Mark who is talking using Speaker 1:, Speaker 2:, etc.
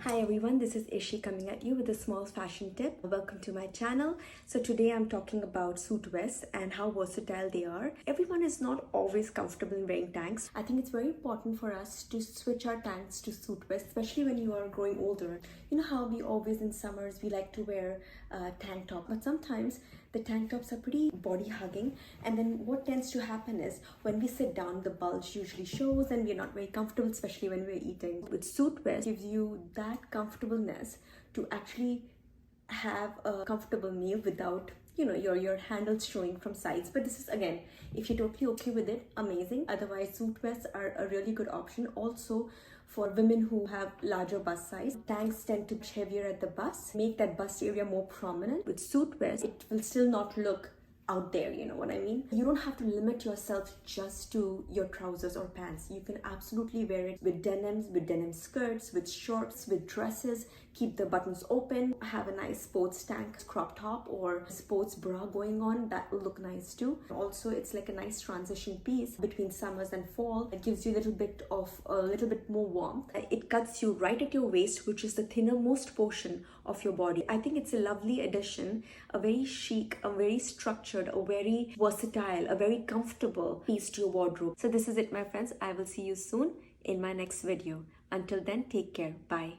Speaker 1: Hi everyone, this is Ishi coming at you with a small fashion tip. Welcome to my channel. So today I'm talking about suit vests and how versatile they are. Everyone is not always comfortable in wearing tanks. I think it's very important for us to switch our tanks to suit vests, especially when you are growing older. You know how we always in summers we like to wear a tank top, but sometimes the tank tops are pretty body hugging, and then what tends to happen is when we sit down the bulge usually shows and we're not very comfortable, especially when we're eating. With suit vest gives you that comfortableness to actually have a comfortable meal without your handles showing from sides. But this is, again, if you're totally okay with it, amazing. Otherwise, suit vests are a really good option. Also for women who have larger bust size, tanks tend to be heavier at the bust, make that bust area more prominent. With suit vests, it will still not look out there, you know what I mean? You don't have to limit yourself just to your trousers or pants. You can absolutely wear it with denims, with denim skirts, with shorts, with dresses. Keep the buttons open, have a nice sports tank crop top or sports bra going on. That will look nice too. Also, it's like a nice transition piece between summers and fall. It gives you a little bit more warmth. It cuts you right at your waist, which is the thinnermost portion of your body. I think it's a lovely addition, a very chic, a very structured, a very versatile, a very comfortable piece to your wardrobe. So this is it, my friends. I will see you soon in my next video. Until then, take care. Bye.